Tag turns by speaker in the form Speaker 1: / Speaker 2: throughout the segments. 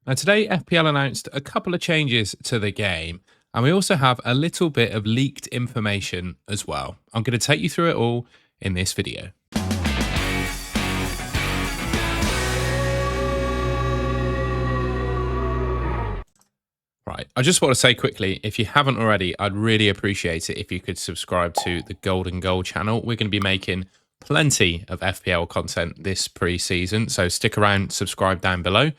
Speaker 1: Now, today, FPL announced a couple of changes to the game, and we also have a little bit of leaked information as well. I'm going to take you through it all in this video. Right, I just want to say quickly, if you haven't already, I'd really appreciate it if you could subscribe to the Golden Goal channel. We're going to be making plenty of FPL content this pre-season, so stick around, subscribe down below.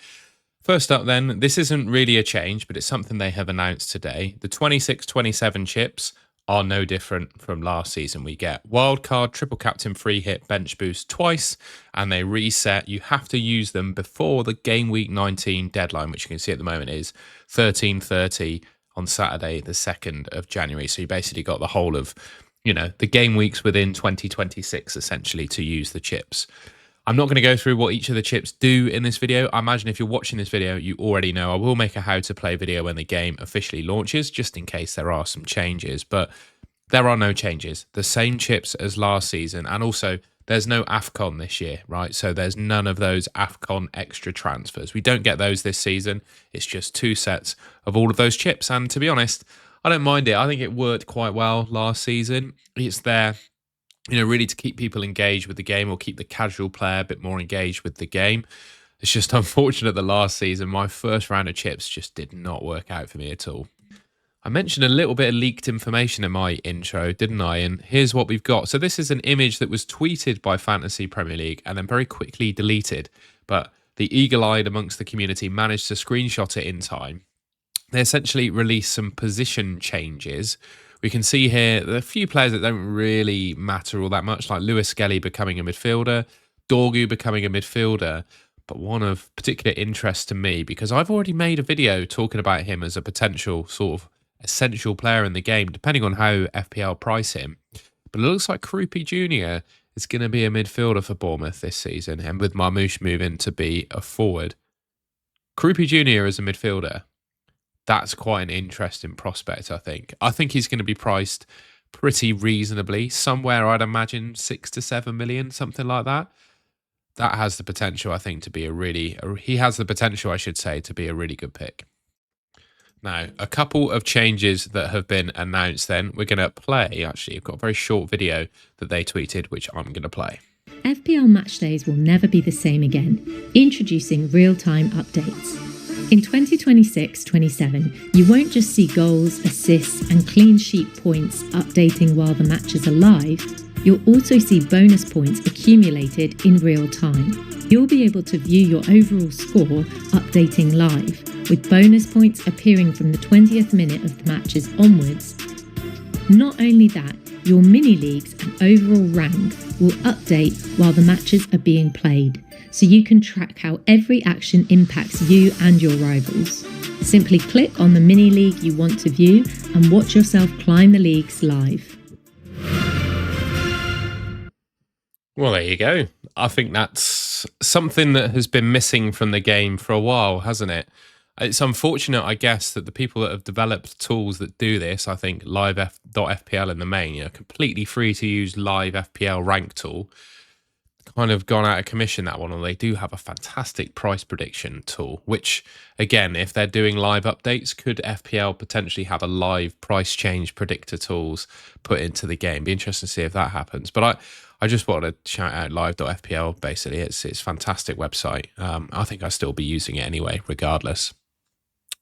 Speaker 1: First up then, this isn't really a change, but it's something they have announced today. The 26-27 chips are no different from last season. We get wildcard, triple captain, free hit, bench boost twice, and they reset. You have to use them before the game week 19 deadline, which you can see at the moment is 13:30 on Saturday, the 2nd of January. So you basically got the whole of, the game weeks within 2026 essentially to use the chips. I'm not going to go through what each of the chips do in this video. I imagine if you're watching this video, you already know. I will make a how to play video when the game officially launches, just in case there are some changes. But there are no changes. The same chips as last season. And also, there's no AFCON this year, right? So there's none of those AFCON extra transfers. We don't get those this season. It's just 2 sets of all of those chips. And to be honest, I don't mind it. I think it worked quite well last season. It's there, really to keep people engaged with the game or keep the casual player a bit more engaged with the game. It's just unfortunate that last season, my first round of chips just did not work out for me at all. I mentioned a little bit of leaked information in my intro, didn't I? And here's what we've got. So this is an image that was tweeted by Fantasy Premier League and then very quickly deleted. But the eagle-eyed amongst the community managed to screenshot it in time. They essentially released some position changes. We can see here there are a few players that don't really matter all that much, like Lewis Skelly becoming a midfielder, Dorgu becoming a midfielder, but one of particular interest to me, because I've already made a video talking about him as a potential sort of essential player in the game, depending on how FPL price him. But it looks like Krupi Jr. is going to be a midfielder for Bournemouth this season, and with Marmoush moving to be a forward. Krupi Jr. as a midfielder, that's quite an interesting prospect, I think. I think he's going to be priced pretty reasonably, somewhere I'd imagine 6 to 7 million, something like that. That has the potential, I think, to be he has the potential, I should say, to be a really good pick. Now, a couple of changes that have been announced then. We're going to play, actually, I've got a very short video that they tweeted, which I'm going to play.
Speaker 2: FPL match days will never be the same again. Introducing real-time updates. In 2026-27, you won't just see goals, assists, and clean sheet points updating while the matches are live. You'll also see bonus points accumulated in real time. You'll be able to view your overall score updating live, with bonus points appearing from the 20th minute of the matches onwards. Not only that, your mini leagues and overall rank will update while the matches are being played, so you can track how every action impacts you and your rivals. Simply click on the mini league you want to view and watch yourself climb the leagues live.
Speaker 1: Well, there you go. I think that's something that has been missing from the game for a while, hasn't it? It's unfortunate, I guess, that the people that have developed tools that do this, I think live.fpl in the main, completely free to use live FPL rank tool, kind of gone out of commission, that one. And they do have a fantastic price prediction tool, which, again, if they're doing live updates, could FPL potentially have a live price change predictor tools put into the game? Be interesting to see if that happens. But I just wanted to shout out live.fpl. Basically, it's a fantastic website. I think I'll still be using it anyway, regardless.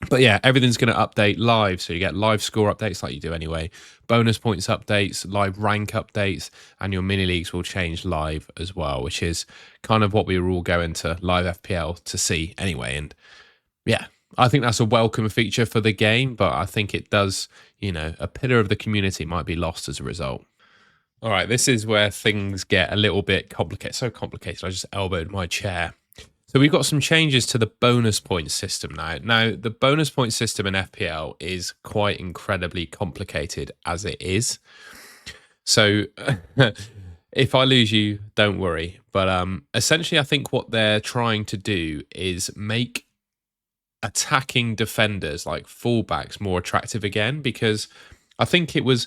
Speaker 1: But yeah, everything's going to update live. So you get live score updates like you do anyway, bonus points updates, live rank updates, and your mini leagues will change live as well, which is kind of what we were all going to live FPL to see anyway. And yeah, I think that's a welcome feature for the game, but I think it does, a pillar of the community might be lost as a result. All right, this is where things get a little bit complicated. So complicated, I just elbowed my chair. So we've got some changes to the bonus point system now. Now, the bonus point system in FPL is quite incredibly complicated as it is. So if I lose you, don't worry. But essentially, I think what they're trying to do is make attacking defenders like fullbacks more attractive again, because I think it was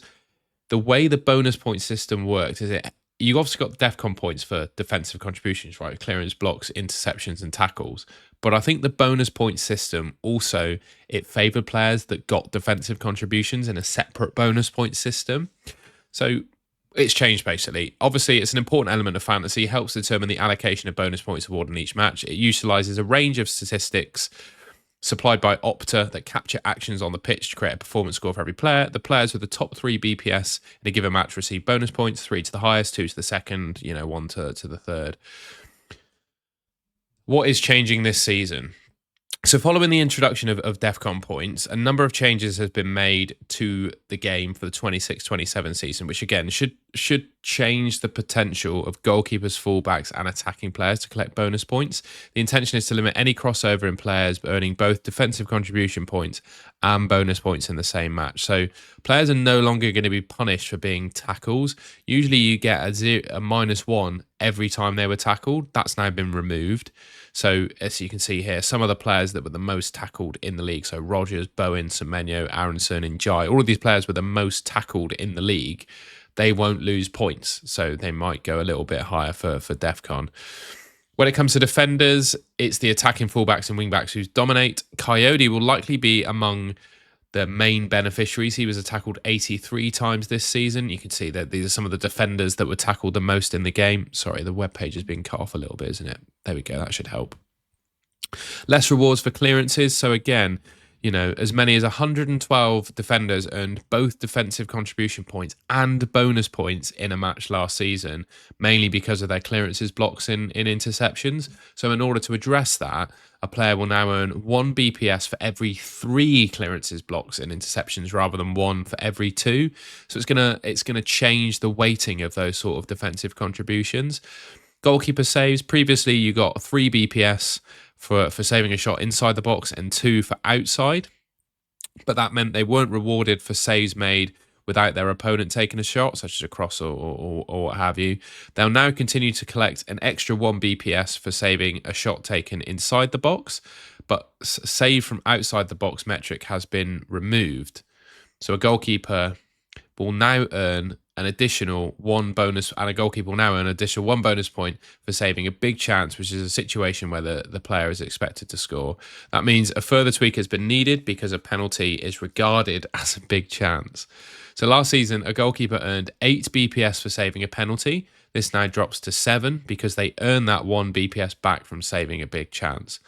Speaker 1: the way the bonus point system worked is you obviously got DEFCON points for defensive contributions, right? Clearance, blocks, interceptions, and tackles. But I think the bonus point system also, it favored players that got defensive contributions in a separate bonus point system. So it's changed basically. Obviously, it's an important element of fantasy, helps determine the allocation of bonus points awarded in each match. It utilizes a range of statistics supplied by Opta that capture actions on the pitch to create a performance score for every player. The players with the top 3 BPS in a given match receive bonus points, 3 to the highest, 2 to the second, 1 to the third. What is changing this season? So following the introduction of DEFCON points, a number of changes has been made to the game for the 26-27 season, which again should change the potential of goalkeepers, fullbacks and attacking players to collect bonus points. The intention is to limit any crossover in players earning both defensive contribution points and bonus points in the same match. So players are no longer going to be punished for being tackles. Usually you get a -1 every time they were tackled. That's now been removed. So as you can see here, some of the players that were the most tackled in the league, so Rogers, Bowen, Semenyo, Aronson and Jai, all of these players were the most tackled in the league. They won't lose points, so they might go a little bit higher for DEFCON. When it comes to defenders, it's the attacking fullbacks and wingbacks who dominate. Coyote will likely be among the main beneficiaries. He was tackled 83 times this season. You can see that these are some of the defenders that were tackled the most in the game. Sorry, the webpage is being cut off a little bit, isn't it? There we go. That should help. Less rewards for clearances. So again, as many as 112 defenders earned both defensive contribution points and bonus points in a match last season, mainly because of their clearances, blocks, in interceptions. So in order to address that, a player will now earn 1 BPS for every 3 clearances, blocks, and interceptions, rather than 1 for every 2. So it's gonna change the weighting of those sort of defensive contributions. Goalkeeper saves. Previously, you got 3 BPS for saving a shot inside the box and 2 for outside. But that meant they weren't rewarded for saves made without their opponent taking a shot, such as a cross or what have you. They'll now continue to collect an extra 1 BPS for saving a shot taken inside the box, but save from outside the box metric has been removed. So a goalkeeper will now earn an additional 1 bonus, and a goalkeeper will now earn an additional 1 bonus point for saving a big chance, which is a situation where the player is expected to score. That means a further tweak has been needed because a penalty is regarded as a big chance. So last season, a goalkeeper earned 8 BPS for saving a penalty. This now drops to 7 because they earn that 1 BPS back from saving a big chance.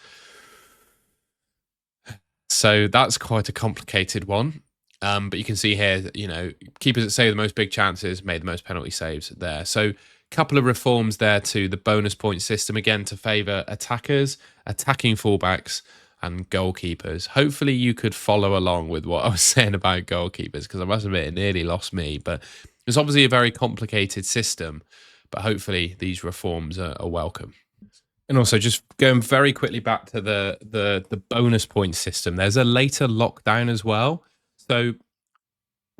Speaker 1: So that's quite a complicated one. But you can see here, keepers that save the most big chances made the most penalty saves there. So a couple of reforms there to the bonus point system, again, to favour attackers, attacking fullbacks, and goalkeepers. Hopefully you could follow along with what I was saying about goalkeepers, because I must admit it nearly lost me. But it's obviously a very complicated system, but hopefully these reforms are welcome. And also, just going very quickly back to the bonus point system, there's a later lockdown as well. So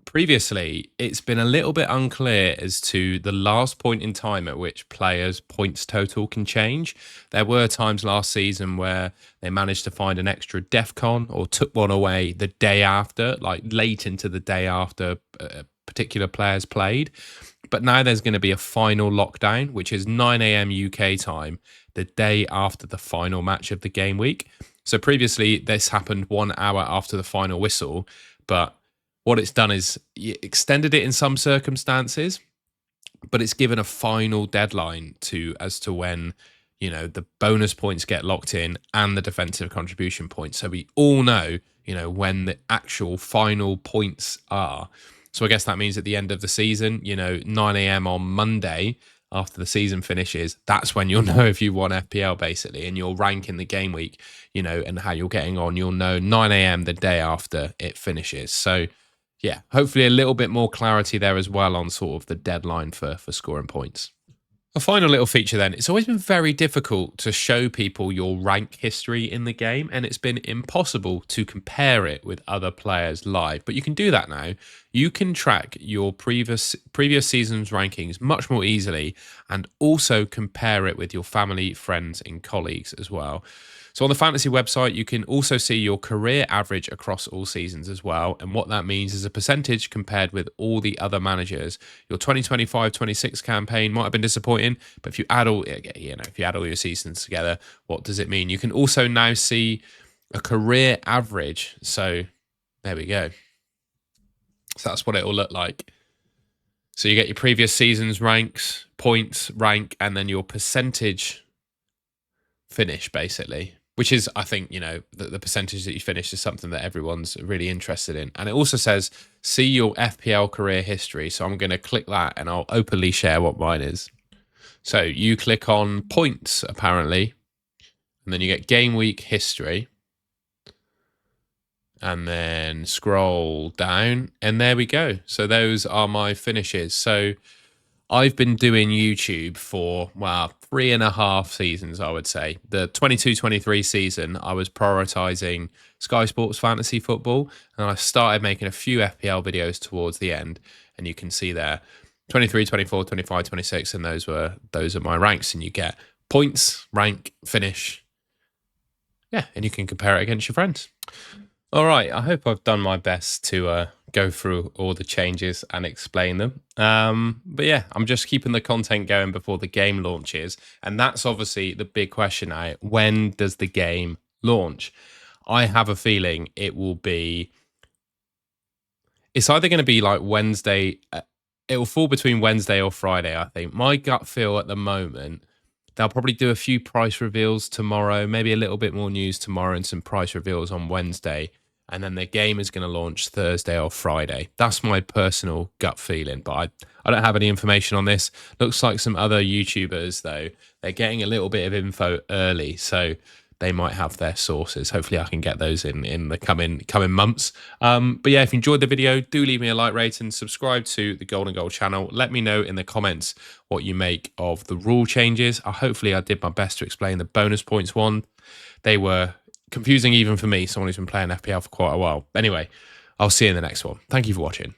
Speaker 1: previously, it's been a little bit unclear as to the last point in time at which players' points total can change. There were times last season where they managed to find an extra DEFCON or took one away the day after, like late into the day after particular players played. But now there's going to be a final lockdown, which is 9 a.m. UK time, the day after the final match of the game week. So previously, this happened 1 hour after the final whistle. But what it's done is extended it in some circumstances, but it's given a final deadline as to when, the bonus points get locked in and the defensive contribution points. So we all know, when the actual final points are. So I guess that means at the end of the season, 9 a.m. on Monday after the season finishes, that's when you'll know if you won FPL, basically, and you'll rank in the game week, and how you're getting on. You'll know 9 a.m. the day after it finishes. So yeah, hopefully a little bit more clarity there as well on sort of the deadline for scoring points. A final little feature then, it's always been very difficult to show people your rank history in the game, and it's been impossible to compare it with other players live. But you can do that now. You can track your previous season's rankings much more easily, and also compare it with your family, friends, and colleagues as well. So on the fantasy website, you can also see your career average across all seasons as well. And what that means is a percentage compared with all the other managers. Your 2025-26 campaign might have been disappointing, but if you add all, if you add all your seasons together, what does it mean? You can also now see a career average. So there we go. So that's what it will look like. So you get your previous season's ranks, points, rank, and then your percentage finish, basically, which is, I think, the percentage that you finish is something that everyone's really interested in. And it also says, see your FPL career history. So I'm going to click that and I'll openly share what mine is. So you click on points, apparently, and then you get game week history. And then scroll down, and there we go. So those are my finishes. So I've been doing YouTube for, 3.5 seasons, I would say. The 22-23 season, I was prioritizing Sky Sports Fantasy Football, and I started making a few FPL videos towards the end, and you can see there 23, 24, 25, 26, and those are my ranks, and you get points, rank, finish. Yeah, and you can compare it against your friends. All right, I hope I've done my best to go through all the changes and explain them. But yeah, I'm just keeping the content going before the game launches. And that's obviously the big question now. When does the game launch? I have a feeling it will be... It's either going to be like Wednesday... it will fall between Wednesday or Friday, I think. My gut feel at the moment... They'll probably do a few price reveals tomorrow, maybe a little bit more news tomorrow and some price reveals on Wednesday. And then the game is going to launch Thursday or Friday. That's my personal gut feeling, but I don't have any information on this. Looks like some other YouTubers, though, they're getting a little bit of info early, so they might have their sources. Hopefully I can get those in the coming months. But yeah, if you enjoyed the video, do leave me a like, rate, and subscribe to the Golden Goal channel. Let me know in the comments what you make of the rule changes. Hopefully I did my best to explain the bonus points one. They were confusing even for me, someone who's been playing FPL for quite a while. Anyway, I'll see you in the next one. Thank you for watching.